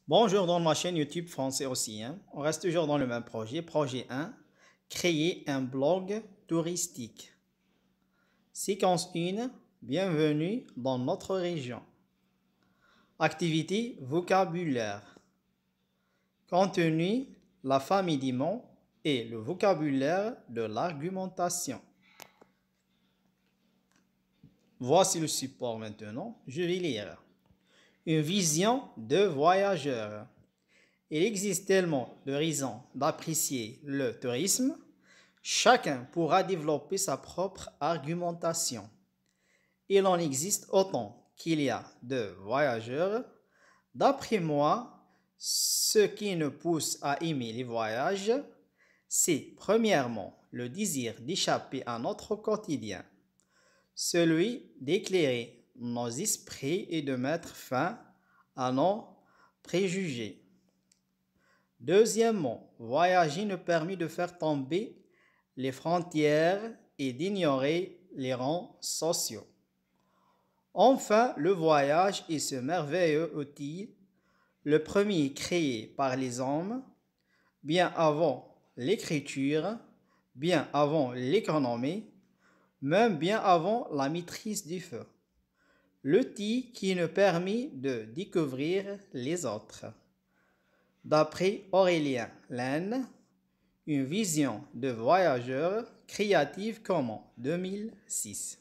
Bonjour dans ma chaîne YouTube français aussi. On reste toujours dans le même projet. Projet 1. Créer un blog touristique. Séquence 1. Bienvenue dans notre région. Activité vocabulaire. Contenu, la famille des mots et le vocabulaire de l'argumentation. Voici le support maintenant. Je vais lire. Une vision de voyageur. Il existe tellement de raisons d'apprécier le tourisme. Chacun pourra développer sa propre argumentation. Il en existe autant qu'il y a de voyageurs. D'après moi, ce qui nous pousse à aimer les voyages, c'est premièrement le désir d'échapper à notre quotidien, celui d'éclairer nos esprits et de mettre fin à nos préjugés. Deuxièmement, voyager nous permet de faire tomber les frontières et d'ignorer les rangs sociaux. Enfin, le voyage est ce merveilleux outil, le premier créé par les hommes, bien avant l'écriture, bien avant l'économie, même bien avant la maîtrise du feu. L'outil qui nous permet de découvrir les autres. D'après Aurélien Laine, une vision de voyageur créative comment 2006.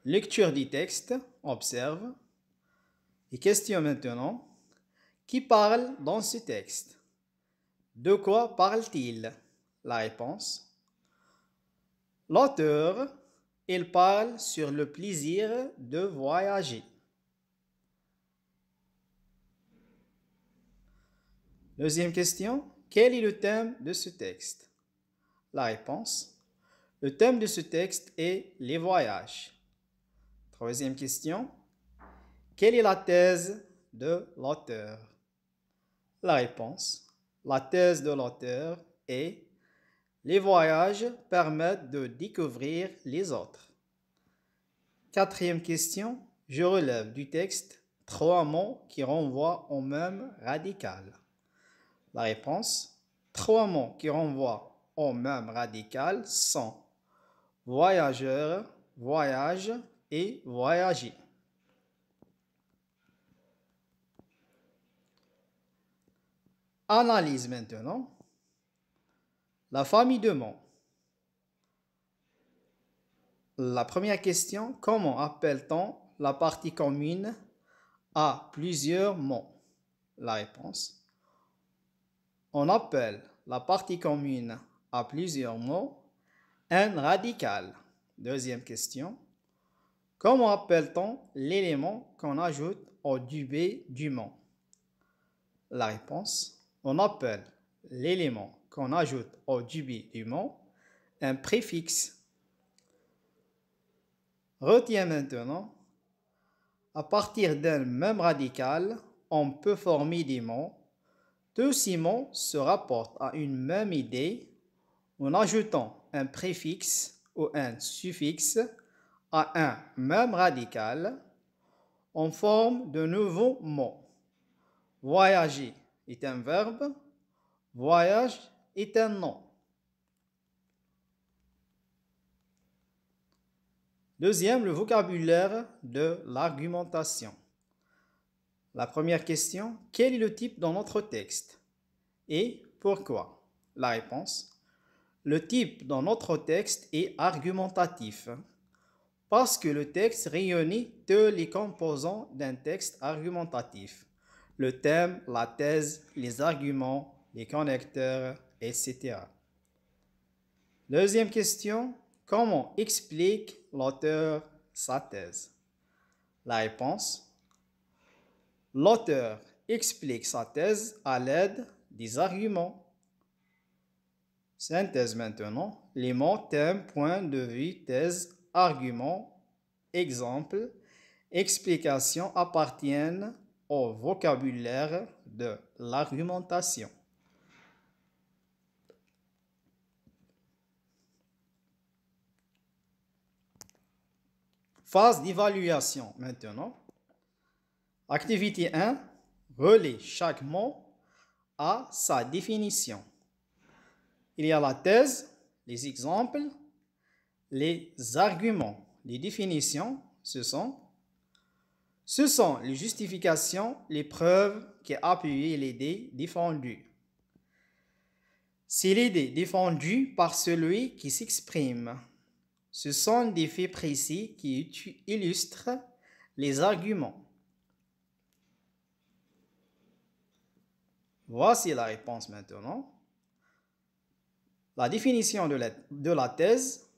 Lecture du texte, observe. Et question maintenant. Qui parle dans ce texte? De quoi parle-t-il? La réponse. L'auteur, il parle sur le plaisir de voyager. Deuxième question, quel est le thème de ce texte? La réponse, le thème de ce texte est les voyages. Troisième question, quelle est la thèse de l'auteur? La réponse, la thèse de l'auteur est les voyages permettent de découvrir les autres. Quatrième question, je relève du texte 3 mots qui renvoient au même radical. La réponse, 3 mots qui renvoient au même radical sont voyageur, voyage et voyager. Analyse maintenant. La famille de mots. La première question, comment appelle-t-on la partie commune à plusieurs mots? La réponse, on appelle la partie commune à plusieurs mots un radical. Deuxième question, comment appelle-t-on l'élément qu'on ajoute au début du mot? La réponse, on appelle l'élément qu'on ajoute au début du mot un préfixe. Retiens maintenant, à partir d'un même radical, on peut former des mots. Tous ces mots se rapportent à une même idée en ajoutant un préfixe ou un suffixe à un même radical. On forme de nouveaux mots. Voyager est un verbe, voyage est un nom. Deuxième, le vocabulaire de l'argumentation. La première question, quel est le type dans notre texte et pourquoi? La réponse, le type dans notre texte est argumentatif parce que le texte réunit tous les composants d'un texte argumentatif. Le thème, la thèse, les arguments, les connecteurs, etc. Deuxième question, comment explique l'auteur sa thèse? La réponse, l'auteur explique sa thèse à l'aide des arguments. Synthèse maintenant, les mots thème, point de vue, thèse, argument, exemple, explication appartiennent au vocabulaire de l'argumentation. Phase d'évaluation maintenant. Activité 1. Relie chaque mot à sa définition. Il y a la thèse, les exemples, les arguments. Les définitions, ce sont les justifications, les preuves qui appuient l'idée défendue. C'est l'idée défendue par celui qui s'exprime. Ce sont des faits précis qui illustrent les arguments. Voici la réponse maintenant. La définition de la thèse,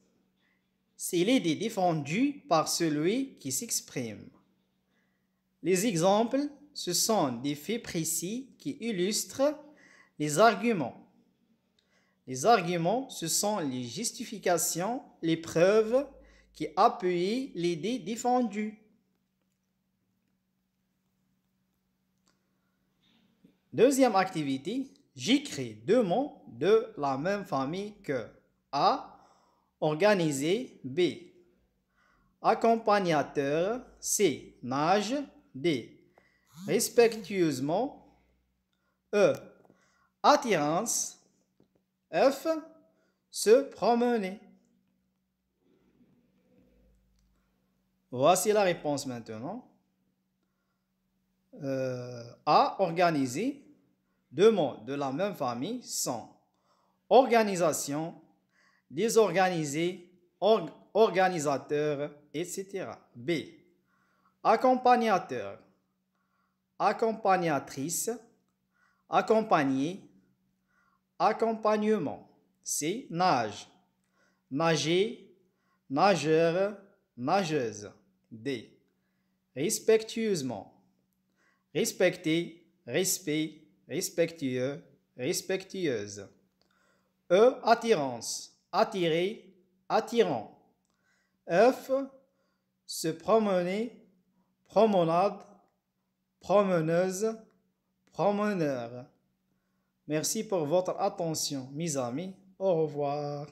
c'est l'idée défendue par celui qui s'exprime. Les exemples, ce sont des faits précis qui illustrent les arguments. Les arguments, ce sont les justifications, les preuves qui appuient l'idée défendue. Deuxième activité, j'écris deux mots de la même famille que A. Organiser. B. Accompagnateur. C. Nage. D. Respectueusement. E. Attirance. F. Se promener. Voici la réponse maintenant. A. Organiser. Deux mots de la même famille sont organisation, désorganisé, organisateur, etc. B. Accompagnateur, accompagnatrice, accompagner, accompagnement. C. Nage, nager, nageur, nageuse. D. Respectueusement, respecter, respect, respectueux, respectueuse. E. Attirance, attirer, attirant. F. Se promener, promenade, promeneuse, promeneur. Merci pour votre attention, mes amis. Au revoir.